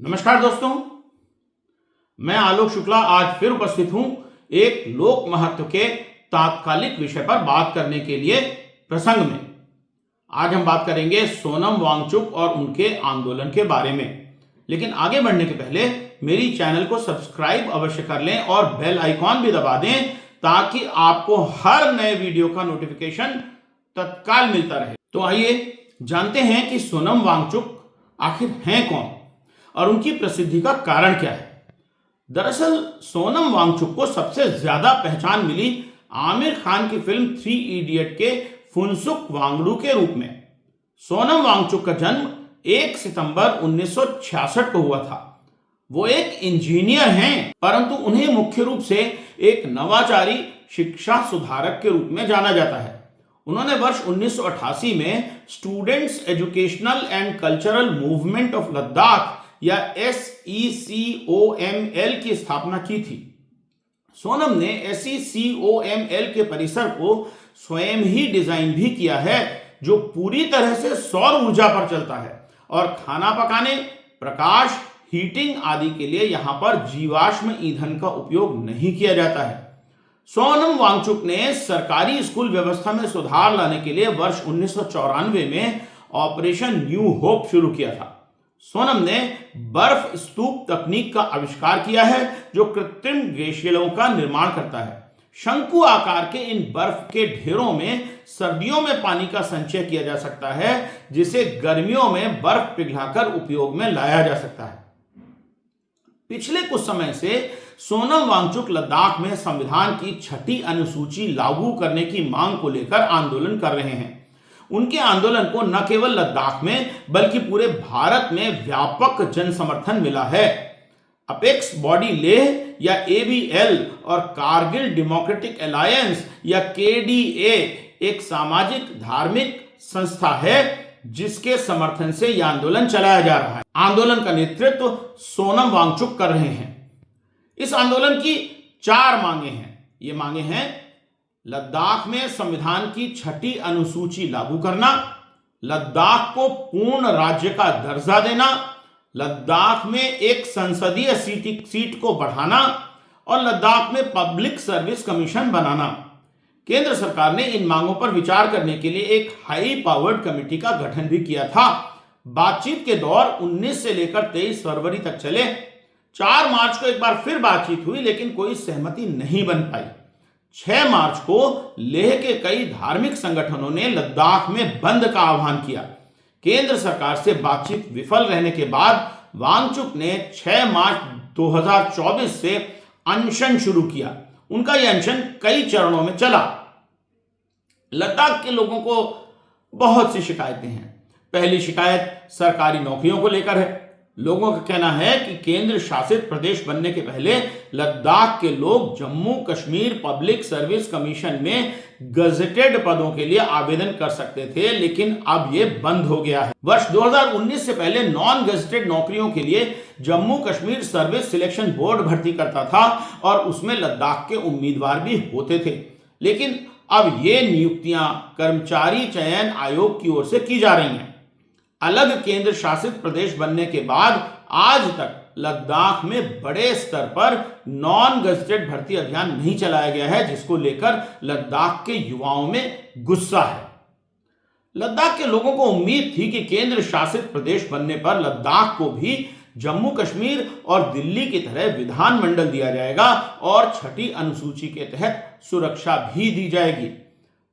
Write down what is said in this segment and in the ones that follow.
नमस्कार दोस्तों, मैं आलोक शुक्ला आज फिर उपस्थित हूं एक लोक महत्व के तात्कालिक विषय पर बात करने के लिए प्रसंग में। आज हम बात करेंगे सोनम वांगचुक और उनके आंदोलन के बारे में। लेकिन आगे बढ़ने के पहले मेरी चैनल को सब्सक्राइब अवश्य कर लें और बेल आइकॉन भी दबा दें ताकि आपको हर नए वीडियो का नोटिफिकेशन तत्काल मिलता रहे। तो आइए जानते हैं कि सोनम वांगचुक आखिर हैं कौन और उनकी प्रसिद्धि का कारण क्या है। दरअसल सोनम वांगचुक को सबसे ज्यादा पहचान मिली आमिर खान की फिल्म 3 इडियट के फुनसुक वांगडू के रूप में। सोनम वांगचुक का जन्म 1 सितंबर 1966 को हुआ था। वो एक इंजीनियर हैं, परंतु उन्हें मुख्य रूप से एक नवाचारी शिक्षा सुधारक के रूप में जाना जाता है। उन्होंने वर्ष 1988 में students educational and cultural movement of Ladakh या SECOML की स्थापना की थी। सोनम ने SECOML के परिसर को स्वयं ही डिजाइन भी किया है, जो पूरी तरह से सौर ऊर्जा पर चलता है और खाना पकाने, प्रकाश, हीटिंग आदि के लिए यहां पर जीवाश्म ईंधन का उपयोग नहीं किया जाता है। सोनम वांगचुक ने सरकारी स्कूल व्यवस्था में सुधार लाने के लिए वर्ष 1994 में ऑपरेशन न्यू होप शुरू किया था। सोनम ने बर्फ स्तूप तकनीक का आविष्कार किया है, जो कृत्रिम ग्लेशियरों का निर्माण करता है। शंकु आकार के इन बर्फ के ढेरों में सर्दियों में पानी का संचय किया जा सकता है, जिसे गर्मियों में बर्फ पिघलाकर उपयोग में लाया जा सकता है। पिछले कुछ समय से सोनम वांगचुक लद्दाख में संविधान की 6ठी अनुसूची लागू करने की मांग को लेकर आंदोलन कर रहे हैं। उनके आंदोलन को न केवल लद्दाख में बल्कि पूरे भारत में व्यापक जन समर्थन मिला है। अपेक्स बॉडी लेह या ABL और कारगिल डेमोक्रेटिक अलायंस या KDA एक सामाजिक धार्मिक संस्था है जिसके समर्थन से यह आंदोलन चलाया जा रहा है। आंदोलन का नेतृत्व सोनम वांगचुक कर रहे हैं। इस आंदोलन की 4 मांगे हैं। ये मांगे हैं: लद्दाख में संविधान की 6ठी अनुसूची लागू करना, लद्दाख को पूर्ण राज्य का दर्जा देना, लद्दाख में एक संसदीय सीट को बढ़ाना और लद्दाख में पब्लिक सर्विस कमीशन बनाना। केंद्र सरकार ने इन मांगों पर विचार करने के लिए एक हाई पावर्ड कमेटी का गठन भी किया था। बातचीत के दौर 19 से लेकर 23 फरवरी तक चले। 4 मार्च को एक बार फिर बातचीत हुई, लेकिन कोई सहमति नहीं बन पाई। 6 मार्च को लेह के कई धार्मिक संगठनों ने लद्दाख में बंद का आह्वान किया। केंद्र सरकार से बातचीत विफल रहने के बाद वांगचुक ने 6 मार्च 2024 से अनशन शुरू किया। उनका यह अनशन कई चरणों में चला। लद्दाख के लोगों को बहुत सी शिकायतें हैं। पहली शिकायत सरकारी नौकरियों को लेकर है। लोगों का कहना है कि केंद्र शासित प्रदेश बनने के पहले लद्दाख के लोग Jammu Kashmir public service commission में गजेटेड पदों के लिए आवेदन कर सकते थे, लेकिन अब यह बंद हो गया है। वर्ष 2019 से पहले नॉन गजेटेड नौकरियों के लिए Jammu Kashmir service selection board भर्ती करता था और उसमें लद्दाख के उम्मीदवार भी होते थे, लेकिन अब ये नियुक्तियां कर्मचारी चयन आयोग की ओर से की जा रही हैं। अलग केंद्र शासित प्रदेश बनने के बाद आज तक लद्दाख में बड़े स्तर पर नॉन गजेटेड भर्ती अभियान नहीं चलाया गया है, जिसको लेकर लद्दाख के युवाओं में गुस्सा है। लद्दाख के लोगों को उम्मीद थी कि केंद्र शासित प्रदेश बनने पर लद्दाख को भी जम्मू कश्मीर और दिल्ली की तरह विधानमंडल दिया जाएगा और 6ठी अनुसूची के तहत सुरक्षा भी दी जाएगी।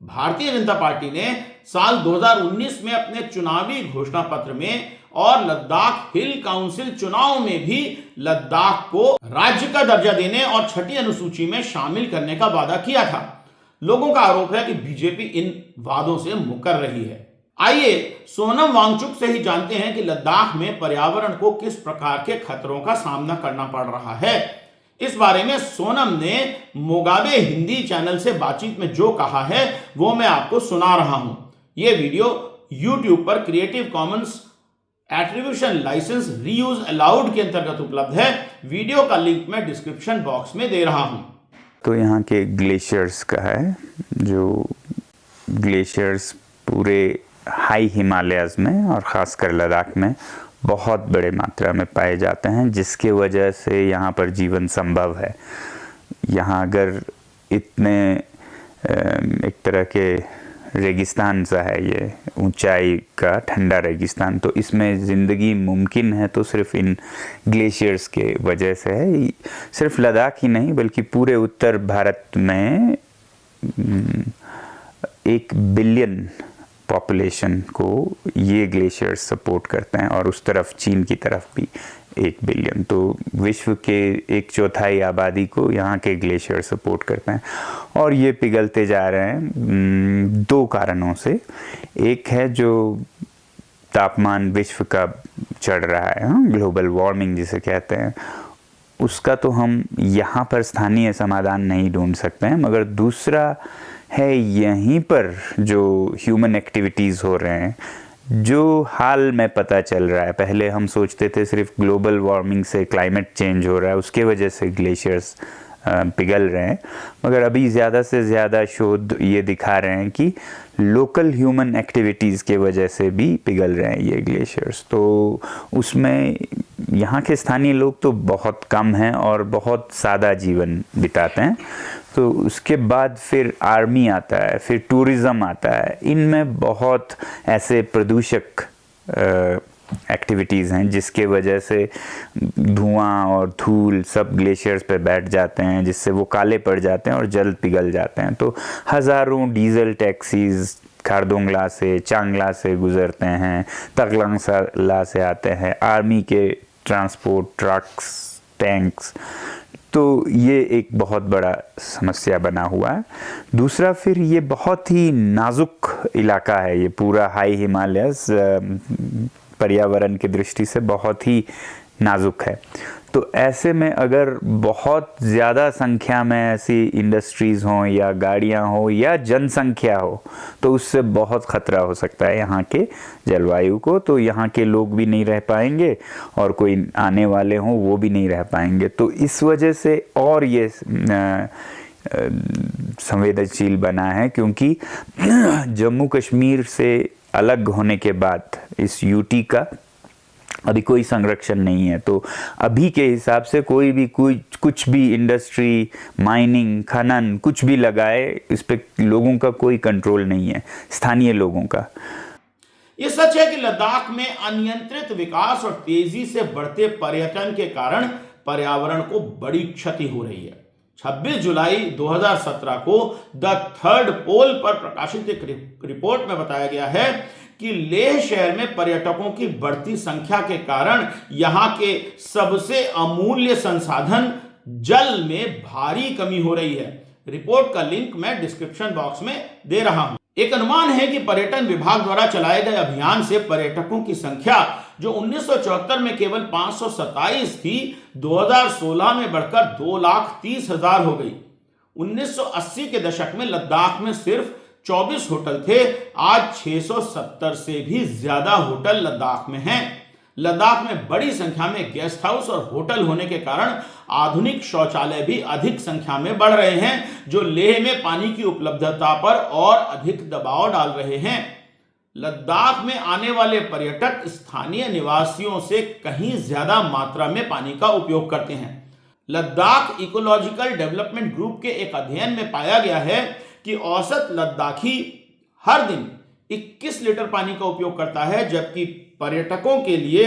भारतीय जनता पार्टी ने साल 2019 में अपने चुनावी घोषणा पत्र में और लद्दाख हिल काउंसिल चुनाव में भी लद्दाख को राज्य का दर्जा देने और 6ठी अनुसूची में शामिल करने का वादा किया था। लोगों का आरोप है कि बीजेपी इन वादों से मुकर रही है। आइए सोनम वांगचुक से ही जानते हैं कि लद्दाख में पर्यावरण को किस प्रकार के खतरों का सामना करना पड़ रहा है। इस बारे में सोनम ने मोगाबे हिंदी चैनल से बातचीत में जो कहा है वो मैं आपको सुना रहा हूं। यह वीडियो YouTube पर creative commons attribution licence reuse allowed के अंतर्गत उपलब्ध है। वीडियो का लिंक मैं डिस्क्रिप्शन बॉक्स में दे रहा हूं। तो यहाँ के ग्लेशियर्स का है, जो ग्लेशियर्स पूरे हाई हिमालयाज़ में और ख़ासकर लद्दाख में बहुत बड़े मात्रा में पाए जाते हैं, जिसके वजह से यहाँ पर जीवन संभव है। यहाँ अगर इतने एक तरह के रेगिस्तान सा है, ये ऊंचाई का ठंडा रेगिस्तान, तो इसमें ज़िंदगी मुमकिन है तो सिर्फ इन ग्लेशियर्स के वजह से है। सिर्फ लद्दाख ही नहीं बल्कि पूरे उत्तर भारत में 1 बिलियन पॉपुलेशन को ये ग्लेशियर्स सपोर्ट करते हैं, और उस तरफ चीन की तरफ भी 1 बिलियन। तो विश्व के 1/4 आबादी को यहाँ के ग्लेशियर सपोर्ट करते हैं, और ये पिघलते जा रहे हैं 2 कारणों से। एक है जो तापमान विश्व का चढ़ रहा है, ग्लोबल वार्मिंग जिसे कहते हैं, उसका तो हम यहाँ पर स्थानीय समाधान नहीं ढूंढ सकते हैं, मगर दूसरा है यहीं पर जो ह्यूमन एक्टिविटीज़ हो रहे हैं, जो हाल में पता चल रहा है। पहले हम सोचते थे सिर्फ ग्लोबल वार्मिंग से क्लाइमेट चेंज हो रहा है, उसके वजह से ग्लेशियर्स पिघल रहे हैं, मगर अभी ज़्यादा से ज़्यादा शोध ये दिखा रहे हैं कि लोकल ह्यूमन एक्टिविटीज़ के वजह से भी पिघल रहे हैं ये ग्लेशियर्स। तो उसमें यहाँ के स्थानीय लोग तो बहुत कम हैं और बहुत सादा जीवन बिताते हैं। तो उसके बाद फिर आर्मी आता है, फिर टूरिज़्म आता है, इनमें बहुत ऐसे प्रदूषक एक्टिविटीज़ हैं जिसके वजह से धुआं और धूल सब ग्लेशियर्स पे बैठ जाते हैं, जिससे वो काले पड़ जाते हैं और जल्द पिघल जाते हैं। तो हज़ारों डीजल टैक्सीज़ खारदोंगला से, चांगला से गुज़रते हैं, तगलंगला से आते हैं, आर्मी के ट्रांसपोर्ट ट्रक्स, टैंक्स। तो ये एक बहुत बड़ा समस्या बना हुआ है। दूसरा, फिर ये बहुत ही नाजुक इलाका है, ये पूरा हाई हिमालयस पर्यावरण की दृष्टि से बहुत ही नाजुक है। तो ऐसे में अगर बहुत ज़्यादा संख्या में ऐसी इंडस्ट्रीज़ हों या गाड़ियां हो या जनसंख्या हो, तो उससे बहुत ख़तरा हो सकता है यहाँ के जलवायु को। तो यहाँ के लोग भी नहीं रह पाएंगे और कोई आने वाले हों वो भी नहीं रह पाएंगे। तो इस वजह से और ये संवेदनशील बना है, क्योंकि जम्मू कश्मीर से अलग होने के बाद इस यूटी का अभी कोई संरक्षण नहीं है। तो अभी के हिसाब से कोई भी कुछ भी इंडस्ट्री, माइनिंग, खनन कुछ भी लगाए, इस पे लोगों का कोई कंट्रोल नहीं है, स्थानीय लोगों का। ये सच है कि लद्दाख में अनियंत्रित विकास और तेजी से बढ़ते पर्यटन के कारण पर्यावरण को बड़ी क्षति हो रही है। 26 जुलाई 2017 को द थर्ड पोल पर प्रकाशित एक रिपोर्ट में बताया गया है कि लेह शहर में पर्यटकों की बढ़ती संख्या के कारण यहां के सबसे अमूल्य संसाधन जल में भारी कमी हो रही है। रिपोर्ट का लिंक मैं डिस्क्रिप्शन बॉक्स में दे रहा हूं। एक अनुमान है कि पर्यटन विभाग द्वारा चलाए गए अभियान से पर्यटकों की संख्या जो 1974 में केवल 527 थी, 2016 में बढ़कर 2,30,000 हो गई। 1980 के दशक में लद्दाख में सिर्फ 24 होटल थे, आज 670 से भी ज्यादा होटल लद्दाख में हैं। लद्दाख में बड़ी संख्या में गेस्ट हाउस और होटल होने के कारण आधुनिक शौचालय भी अधिक संख्या में बढ़ रहे हैं, जो लेह में पानी की उपलब्धता पर और अधिक दबाव डाल रहे हैं। लद्दाख में आने वाले पर्यटक स्थानीय निवासियों से कहीं ज्यादा मात्रा में पानी का उपयोग करते हैं। लद्दाख इकोलॉजिकल डेवलपमेंट ग्रुप के एक अध्ययन में पाया गया है कि औसत लद्दाखी हर दिन 21 लीटर पानी का उपयोग करता है, जबकि पर्यटकों के लिए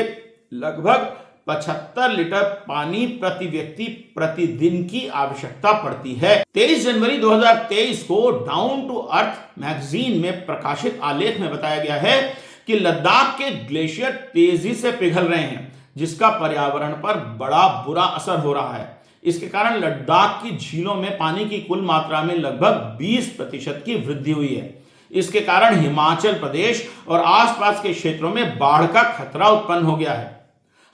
लगभग 75 लीटर पानी प्रति व्यक्ति प्रतिदिन की आवश्यकता पड़ती है। 23 जनवरी 2023 को डाउन टू अर्थ मैगजीन में प्रकाशित आलेख में बताया गया है कि लद्दाख के ग्लेशियर तेजी से पिघल रहे हैं, जिसका पर्यावरण पर बड़ा बुरा असर हो रहा है। इसके कारण लद्दाख की झीलों में पानी की कुल मात्रा में लगभग 20% की वृद्धि हुई है। इसके कारण हिमाचल प्रदेश और आसपास के क्षेत्रों में बाढ़ का खतरा उत्पन्न हो गया है।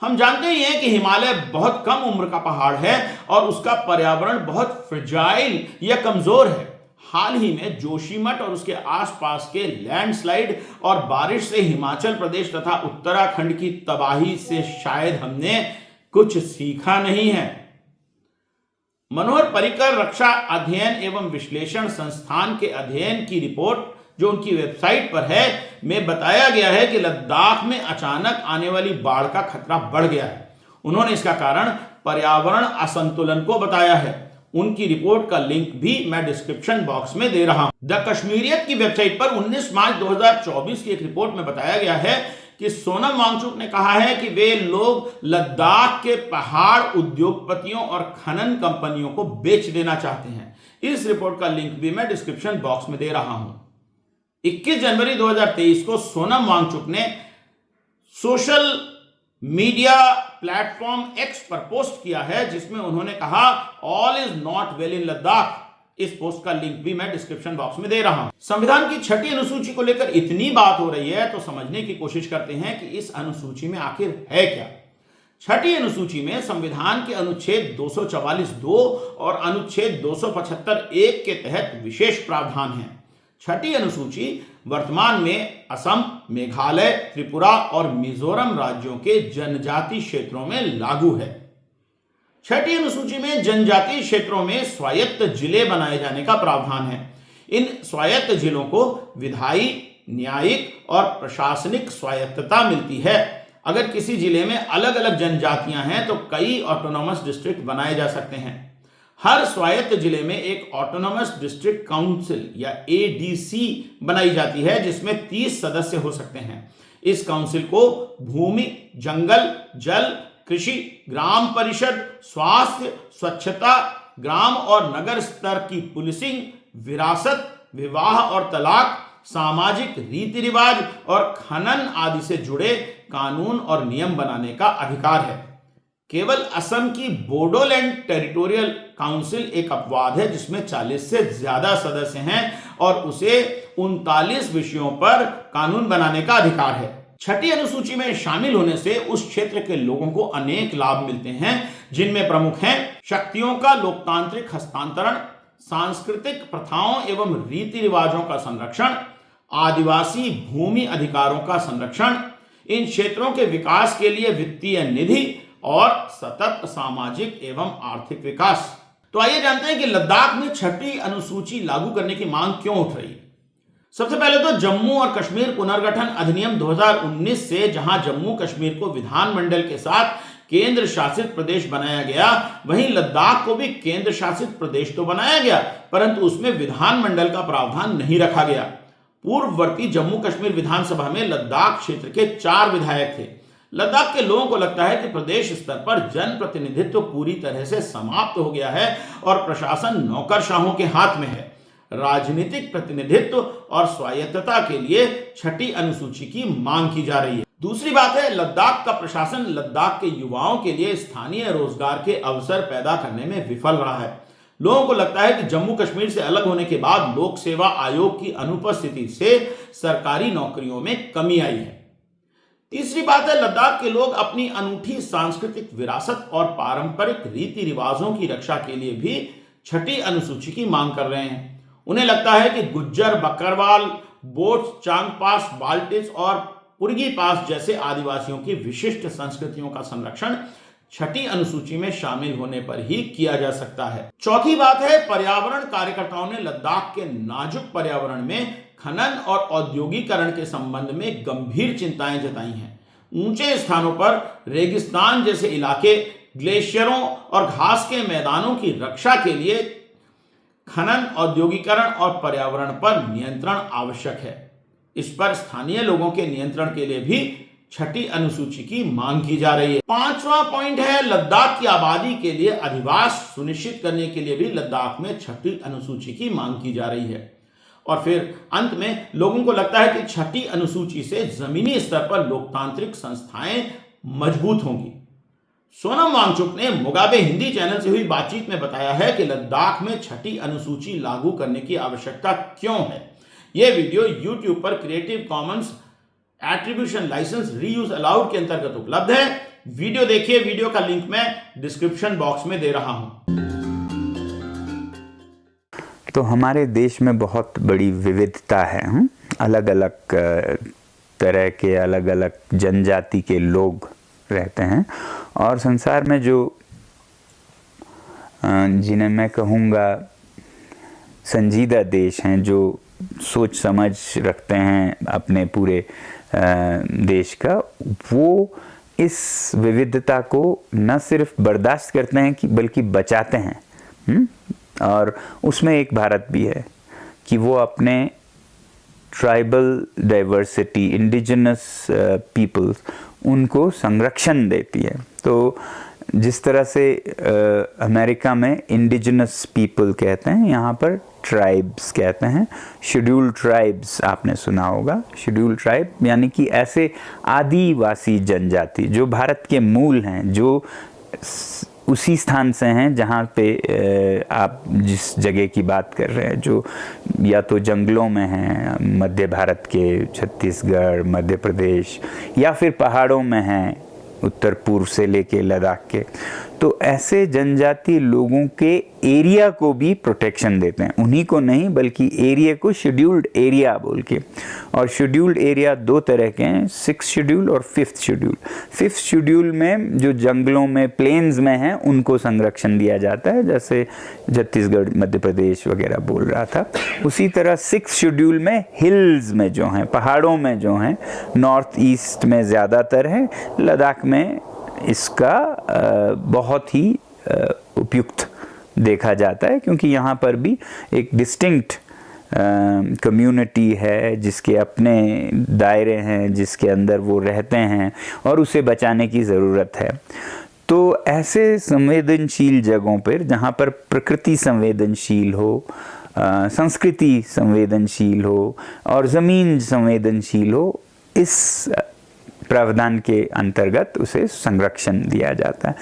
हम जानते ही हैं कि हिमालय बहुत कम उम्र का पहाड़ है और उसका पर्यावरण बहुत फ्रेजाइल या कमजोर है। हाल ही में जोशीमठ और उसके आसपास के लैंडस्लाइड और बारिश से हिमाचल प्रदेश तथा उत्तराखंड की तबाही से शायद हमने कुछ सीखा नहीं है। मनोहर पर्रिकर रक्षा अध्ययन एवं विश्लेषण संस्थान के अध्ययन की रिपोर्ट जो उनकी वेबसाइट पर है, में बताया गया है कि लद्दाख में अचानक आने वाली बाढ़ का खतरा बढ़ गया है। उन्होंने इसका कारण पर्यावरण असंतुलन को बताया है। उनकी रिपोर्ट का लिंक भी मैं डिस्क्रिप्शन बॉक्स में दे रहा हूं। द कश्मीरियत की वेबसाइट पर 19 मार्च 2024 की एक रिपोर्ट में बताया गया है कि सोनम वांगचुक ने कहा है कि वे लोग लद्दाख के पहाड़ उद्योगपतियों और खनन कंपनियों को बेच देना चाहते हैं। इस रिपोर्ट का लिंक भी मैं डिस्क्रिप्शन बॉक्स में दे रहा हूं। 21 जनवरी 2023 को सोनम वांगचुक ने सोशल मीडिया प्लेटफॉर्म एक्स पर पोस्ट किया है, जिसमें उन्होंने कहा all is not well in Ladakh. इस पोस्ट का लिंक भी मैं डिस्क्रिप्शन बॉक्स में दे रहा हूं। संविधान की छठी अनुसूची को लेकर इतनी बात हो रही है तो समझने की कोशिश करते हैं कि इस अनुसूची में आखिर है क्या। छठी अनुसूची में संविधान के अनुच्छेद 244(2) और अनुच्छेद 275(1) के तहत विशेष प्रावधान हैं। छठी अनुसूची वर्तमान में असम, मेघालय, त्रिपुरा और मिजोरम राज्यों के जनजातीय क्षेत्रों में लागू है। छठी अनुसूची में जनजातीय क्षेत्रों में स्वायत्त जिले बनाए जाने का प्रावधान है। इन स्वायत्त जिलों को विधायी, न्यायिक और प्रशासनिक स्वायत्तता मिलती है। अगर किसी जिले में अलग अलग जनजातियां हैं तो कई ऑटोनॉमस डिस्ट्रिक्ट बनाए जा सकते हैं। हर स्वायत्त जिले में एक ऑटोनॉमस डिस्ट्रिक्ट काउंसिल या एडीसी बनाई जाती है, जिसमें 30 सदस्य हो सकते हैं। इस काउंसिल को भूमि, जंगल, जल, कृषि, ग्राम परिषद, स्वास्थ्य, स्वच्छता, ग्राम और नगर स्तर की पुलिसिंग, विरासत, विवाह और तलाक, सामाजिक रीति रिवाज और खनन आदि से जुड़े कानून और नियम बनाने का अधिकार है। केवल असम की बोडोलैंड टेरिटोरियल काउंसिल एक अपवाद है, जिसमें 40 से ज्यादा सदस्य हैं और उसे 39 विषयों पर कानून बनाने का अधिकार है। छठी अनुसूची में शामिल होने से उस क्षेत्र के लोगों को अनेक लाभ मिलते हैं, जिनमें प्रमुख हैं शक्तियों का लोकतांत्रिक हस्तांतरण, सांस्कृतिक प्रथाओं एवं रीति रिवाजों का संरक्षण, आदिवासी भूमि अधिकारों का संरक्षण, इन क्षेत्रों के विकास के लिए वित्तीय निधि और सतत सामाजिक एवं आर्थिक विकास। तो आइए जानते हैं कि लद्दाख में छठी अनुसूची लागू करने की मांग क्यों उठ रही है। सबसे पहले तो जम्मू और कश्मीर पुनर्गठन अधिनियम 2019 से जहां जम्मू कश्मीर को विधानमंडल के साथ केंद्र शासित प्रदेश बनाया गया, वहीं लद्दाख को भी केंद्र शासित प्रदेश तो बनाया गया, परंतु उसमें विधानमंडल का प्रावधान नहीं रखा गया। पूर्ववर्ती जम्मू कश्मीर विधानसभा में लद्दाख क्षेत्र के 4 विधायक थे। लद्दाख के लोगों को लगता है कि प्रदेश स्तर पर जनप्रतिनिधित्व पूरी तरह से समाप्त हो गया है और प्रशासन नौकरशाहों के हाथ में है। राजनीतिक प्रतिनिधित्व और स्वायत्तता के लिए छठी अनुसूची की मांग की जा रही है। दूसरी बात है, लद्दाख का प्रशासन लद्दाख के युवाओं के लिए स्थानीय रोजगार के अवसर पैदा करने में विफल रहा है। लोगों को लगता है कि जम्मू कश्मीर से अलग होने के बाद लोक सेवा आयोग की अनुपस्थिति से सरकारी नौकरियों में कमी आई है। तीसरी बात है, लद्दाख के लोग अपनी अनूठी सांस्कृतिक विरासत और पारंपरिक रीति रिवाजों की रक्षा के लिए भी छठी अनुसूची की मांग कर रहे हैं। उन्हें लगता है कि गुज्जर, बकरवाल, बोट्स, चांगपास, बाल्टिस और पुर्गी पास जैसे आदिवासियों की विशिष्ट संस्कृतियों का संरक्षण छठी अनुसूची में शामिल होने पर ही किया जा सकता है। चौथी बात है, पर्यावरण कार्यकर्ताओं ने लद्दाख के नाजुक पर्यावरण में खनन और औद्योगिकरण के संबंध में गंभीर चिंताएं जताई हैं। ऊंचे स्थानों पर रेगिस्तान जैसे इलाके, ग्लेशियरों और घास के मैदानों की रक्षा के लिए खनन, औद्योगिकरण और पर्यावरण पर नियंत्रण आवश्यक है। इस पर स्थानीय लोगों के नियंत्रण के लिए भी छठी अनुसूची की मांग की जा रही है। 5वां पॉइंट है, लद्दाख की आबादी के लिए अधिवास सुनिश्चित करने के लिए भी लद्दाख में छठी अनुसूची की मांग की जा रही है। और फिर अंत में लोगों को लगता है कि छठी अनुसूची से जमीनी स्तर पर लोकतांत्रिक संस्थाएं मजबूत होंगी। सोनम वांगचुक ने मोगाबे हिंदी चैनल से हुई बातचीत में बताया है कि लद्दाख में छठी अनुसूची लागू करने की आवश्यकता क्यों है। यह वीडियो YouTube पर creative commons attribution licence reuse allowed के अंतर्गत उपलब्ध है। वीडियो देखिए, वीडियो का लिंक मैं डिस्क्रिप्शन बॉक्स में दे रहा हूं। तो हमारे देश में बहुत बड़ी विविधता है, अलग अलग तरह के अलग अलग जनजाति के लोग रहते हैं और संसार में जो जिन्हें मैं कहूँगा संजीदा देश हैं, जो सोच समझ रखते हैं अपने पूरे देश का, वो इस विविधता को न सिर्फ बर्दाश्त करते हैं कि बल्कि बचाते हैं। और उसमें एक भारत भी है कि वो अपने ट्राइबल डाइवर्सिटी, इंडिजिनस पीपल्स, उनको संरक्षण देती है। तो जिस तरह से अमेरिका में इंडिजिनस पीपल कहते हैं, यहाँ पर ट्राइब्स कहते हैं। शेड्यूल्ड ट्राइब्स आपने सुना होगा। शेड्यूल्ड ट्राइब यानी कि ऐसे आदिवासी जनजाति जो भारत के मूल हैं, जो उसी स्थान से हैं जहाँ पे आप जिस जगह की बात कर रहे हैं, जो या तो जंगलों में हैं, मध्य भारत के छत्तीसगढ़, मध्य प्रदेश, या फिर पहाड़ों में हैं, उत्तर पूर्व से लेके लद्दाख के। तो ऐसे जनजाति लोगों के एरिया को भी प्रोटेक्शन देते हैं, उन्हीं को नहीं बल्कि एरिया को शेड्यूल्ड एरिया बोल के। और शेड्यूल्ड एरिया दो तरह के हैं, 6th शेड्यूल और 5th शेड्यूल। 5th शेड्यूल में जो जंगलों में, प्लेन्स में हैं, उनको संरक्षण दिया जाता है, जैसे छत्तीसगढ़, मध्य प्रदेश वगैरह बोल रहा था। उसी तरह 6th शेड्यूल में हिल्स में जो हैं, पहाड़ों में जो हैं, नॉर्थ ईस्ट में ज़्यादातर है, लद्दाख में इसका बहुत ही उपयुक्त देखा जाता है, क्योंकि यहाँ पर भी एक डिस्टिंक्ट कम्युनिटी है जिसके अपने दायरे हैं, जिसके अंदर वो रहते हैं, और उसे बचाने की ज़रूरत है। तो ऐसे संवेदनशील जगहों पर, जहाँ पर प्रकृति संवेदनशील हो, संस्कृति संवेदनशील हो और ज़मीन संवेदनशील हो, इस प्रावधान के अंतर्गत उसे संरक्षण दिया जाता है।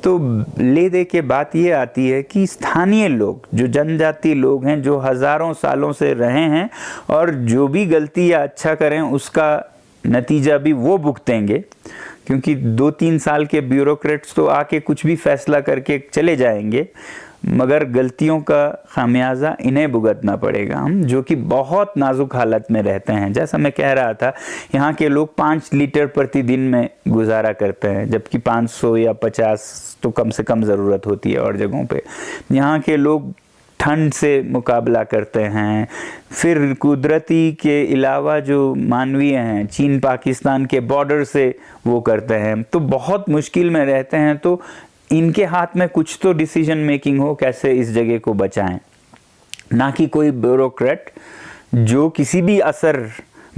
तो ले दे के बात ये आती है कि स्थानीय लोग, जो जनजाति लोग हैं, जो हज़ारों सालों से रहे हैं, और जो भी गलती या अच्छा करें उसका नतीजा भी वो भुगतेंगे, क्योंकि 2-3 साल के ब्यूरोक्रेट्स तो आके कुछ भी फैसला करके चले जाएंगे, मगर गलतियों का खामियाजा इन्हें भुगतना पड़ेगा। हम जो कि बहुत नाजुक हालत में रहते हैं, जैसा मैं कह रहा था, यहाँ के लोग 5 लीटर प्रतिदिन में गुजारा करते हैं, जबकि 500 या 50 तो कम से कम ज़रूरत होती है और जगहों पे। यहाँ के लोग ठंड से मुकाबला करते हैं, फिर कुदरती के अलावा जो मानवीय हैं, चीन पाकिस्तान के बॉर्डर से वो करते हैं, तो बहुत मुश्किल में रहते हैं। तो इनके हाथ में कुछ तो डिसीजन मेकिंग हो, कैसे इस जगह को बचाएं, ना कि कोई ब्यूरोक्रेट जो किसी भी असर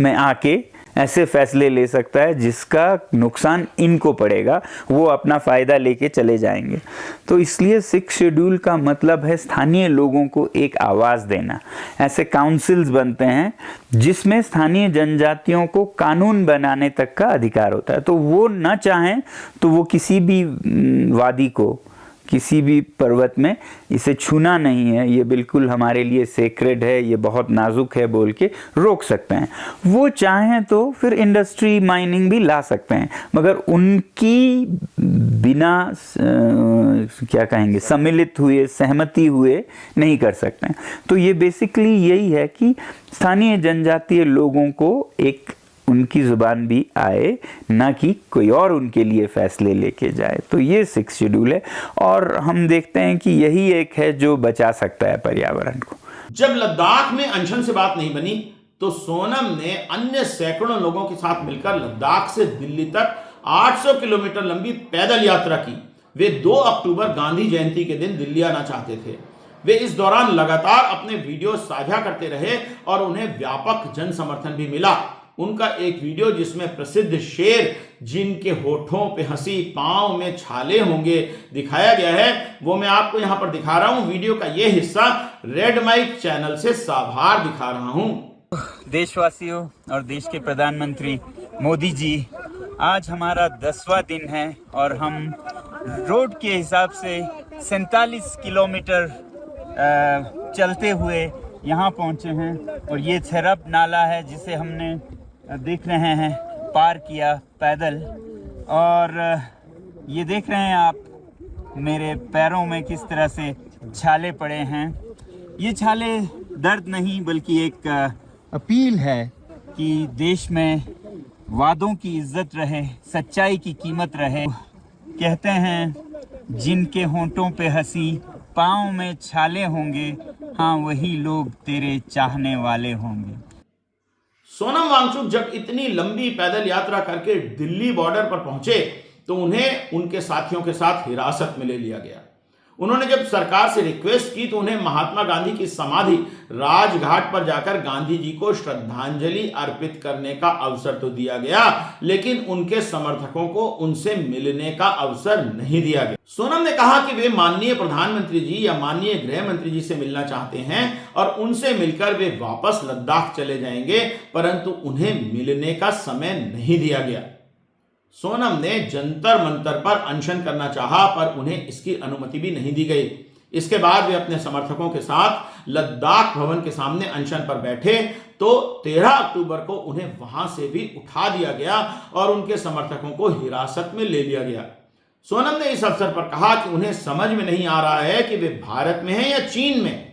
में आके ऐसे फैसले ले सकता है जिसका नुकसान इनको पड़ेगा, वो अपना फ़ायदा लेके चले जाएंगे। तो इसलिए 6th शेड्यूल का मतलब है स्थानीय लोगों को एक आवाज़ देना। ऐसे काउंसिल्स बनते हैं जिसमें स्थानीय जनजातियों को कानून बनाने तक का अधिकार होता है। तो वो न चाहें तो वो किसी भी वादी को, किसी भी पर्वत में इसे छूना नहीं है, ये बिल्कुल हमारे लिए सेक्रेड है, ये बहुत नाजुक है बोल के रोक सकते हैं। वो चाहें तो फिर इंडस्ट्री, माइनिंग भी ला सकते हैं, मगर उनकी बिना क्या कहेंगे, सम्मिलित हुए, सहमति हुए नहीं कर सकते हैं। तो ये बेसिकली यही है कि स्थानीय जनजातीय लोगों को एक उनकी ज़ुबान भी आए, ना कि कोई और उनके लिए फैसले लेके जाए। तो ये 6th शेड्यूल है, और हम देखते हैं कि यही एक है जो बचा सकता है पर्यावरण को। जब लद्दाख में अनशन से बात नहीं बनी, तो सोनम ने अन्य सैकड़ों लोगों के साथ मिलकर लद्दाख से दिल्ली तक 800 किलोमीटर लंबी पैदल यात्रा की। वे 2 अक्टूबर गांधी जयंती के दिन दिल्ली आना चाहते थे। वे इस दौरान लगातार अपने वीडियो साझा करते रहे और उन्हें व्यापक जन समर्थन भी मिला। उनका एक वीडियो जिसमें प्रसिद्ध शेर जिनके होठों पे हंसी, पांव में छाले होंगे दिखाया गया है, वो मैं आपको यहां पर दिखा रहा हूं। वीडियो का ये हिस्सा रेड माइक चैनल से साभार दिखा रहा हूं। देशवासियों और देश के प्रधानमंत्री मोदी जी, आज हमारा 10वां दिन है और हम रोड के हिसाब से 47 किलोमीटर चलते हुए यहाँ पहुँचे हैं। और ये थेरप नाला है जिसे हमने देख रहे हैं पार किया पैदल। और ये देख रहे हैं आप मेरे पैरों में किस तरह से छाले पड़े हैं। ये छाले दर्द नहीं बल्कि एक अपील है कि देश में वादों की इज्जत रहे, सच्चाई की कीमत रहे। कहते हैं जिनके होंठों पे हंसी, पाँव में छाले होंगे, हाँ वही लोग तेरे चाहने वाले होंगे। सोनम वांगचुक जब इतनी लंबी पैदल यात्रा करके दिल्ली बॉर्डर पर पहुंचे तो उन्हें उनके साथियों के साथ हिरासत में ले लिया गया। उन्होंने जब सरकार से रिक्वेस्ट की तो उन्हें महात्मा गांधी की समाधि राजघाट पर जाकर गांधी जी को श्रद्धांजलि अर्पित करने का अवसर तो दिया गया, लेकिन उनके समर्थकों को उनसे मिलने का अवसर नहीं दिया गया। सोनम ने कहा कि वे माननीय प्रधानमंत्री जी या माननीय गृह मंत्री जी से मिलना चाहते हैं और उनसे मिलकर वे वापस लद्दाख चले जाएंगे, परंतु उन्हें मिलने का समय नहीं दिया गया। सोनम ने जंतर मंतर पर अनशन करना चाहा पर उन्हें इसकी अनुमति भी नहीं दी गई। इसके बाद वे अपने समर्थकों के साथ लद्दाख भवन के सामने अनशन पर बैठे तो 13 अक्टूबर को उन्हें वहां से भी उठा दिया गया और उनके समर्थकों को हिरासत में ले लिया गया। सोनम ने इस अवसर पर कहा कि उन्हें समझ में नहीं आ रहा है कि वे भारत में हैं या चीन में।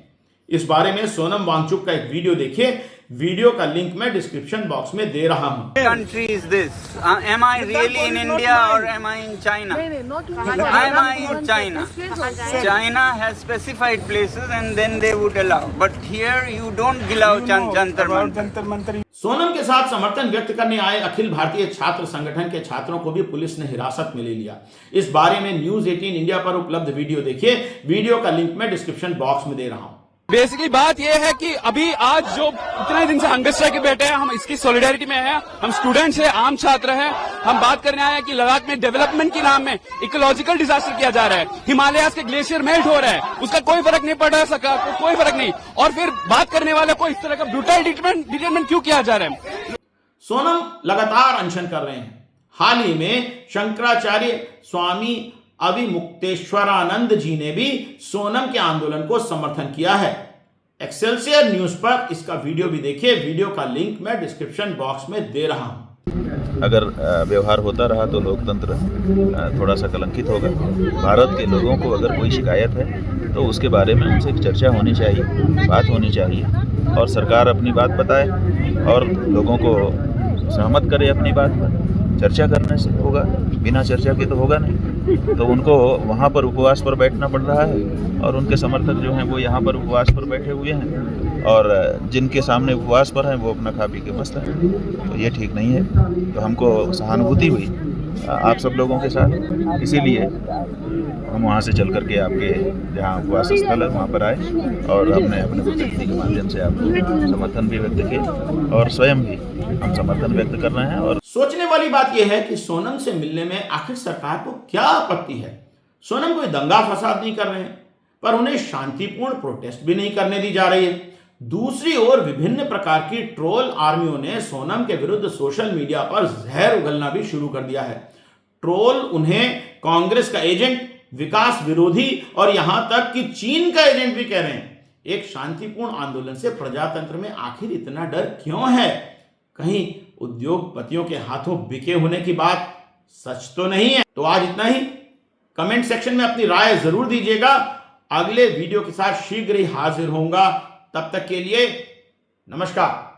इस बारे में सोनम वांगचुक का एक वीडियो देखिए। वीडियो का लिंक मैं डिस्क्रिप्शन बॉक्स में दे रहा हूँ। Country is this? Am I really in India or am I in China? Am I in China? China has specified places and then they would allow. But here you don't allow Jantar Mantar. Sonam के साथ समर्थन व्यक्त करने आए अखिल भारतीय छात्र संगठन के छात्रों को भी पुलिस ने हिरासत में ले लिया। इस बारे में न्यूज 18 इंडिया पर उपलब्ध वीडियो देखिए। वीडियो का लिंक मैं डिस्क्रिप्शन बॉक्स में दे रहा हूँ। बेसिकली बात यह है कि अभी आज जो इतने दिन से हंगर स्ट्राइक बैठे हैं, हम इसकी सॉलिडारिटी में हैं। हम स्टूडेंट्स हैं, आम छात्र हैं। हम बात करने आए हैं कि लद्दाख में डेवलपमेंट के नाम में इकोलॉजिकल डिजास्टर किया जा रहा है। हिमालयाज के ग्लेशियर मेल्ट हो रहा है, उसका कोई फर्क नहीं पड़ रहा है, सरकार को कोई फर्क नहीं। और फिर बात करने वाले को इस तरह का ब्रूटल डिटेनमेंट क्यों किया जा रहा है? सोनम लगातार अनशन कर रहे हैं। हाल ही में शंकराचार्य स्वामी अविमुक्तेश्वरानंद जी ने भी सोनम के आंदोलन को समर्थन किया है। एक्सेलसियर न्यूज पर इसका वीडियो भी देखिए। वीडियो का लिंक मैं डिस्क्रिप्शन बॉक्स में दे रहा हूं। अगर व्यवहार होता रहा तो लोकतंत्र थोड़ा सा कलंकित होगा। भारत के लोगों को अगर कोई शिकायत है तो उसके बारे में उनसे चर्चा होनी चाहिए, बात होनी चाहिए और सरकार अपनी बात बताए और लोगों को सहमत करे अपनी बात पर। चर्चा करने से होगा, बिना चर्चा के तो होगा नहीं। तो उनको वहाँ पर उपवास पर बैठना पड़ रहा है और उनके समर्थक जो हैं वो यहाँ पर उपवास पर बैठे हुए हैं और जिनके सामने उपवास पर हैं वो अपना खा पी के मस्त हैं। तो ये ठीक नहीं है। तो हमको सहानुभूति हुई आप सब लोगों के साथ, इसीलिए हम वहाँ से चल करके आपके जहाँ उपवास स्थल है वहाँ पर आए और हमने अपने प्रतिनिधि के माध्यम से आपको समर्थन भी व्यक्त किया और स्वयं भी हम समर्थन व्यक्त कर रहे हैं। और सोचने वाली बात यह है कि सोनम से मिलने में आखिर सरकार को क्या आपत्ति है। सोनम कोई दंगा फसाद नहीं कर रहे हैं, पर उन्हें शांतिपूर्ण प्रोटेस्ट भी नहीं करने दी जा रही है। दूसरी ओर विभिन्न प्रकार की ट्रोल आर्मियों ने सोनम के विरुद्ध सोशल मीडिया पर जहर उगलना भी शुरू कर दिया है। ट्रोल उन्हें कांग्रेस का एजेंट, विकास विरोधी और यहां तक कि चीन का एजेंट भी कह रहे हैं। एक शांतिपूर्ण आंदोलन से प्रजातंत्र में आखिर इतना डर क्यों है? कहीं उद्योगपतियों के हाथों बिके होने की बात सच तो नहीं है? तो आज इतना ही। कमेंट सेक्शन में अपनी राय जरूर दीजिएगा। अगले वीडियो के साथ शीघ्र ही हाजिर होऊंगा। तब तक के लिए नमस्कार।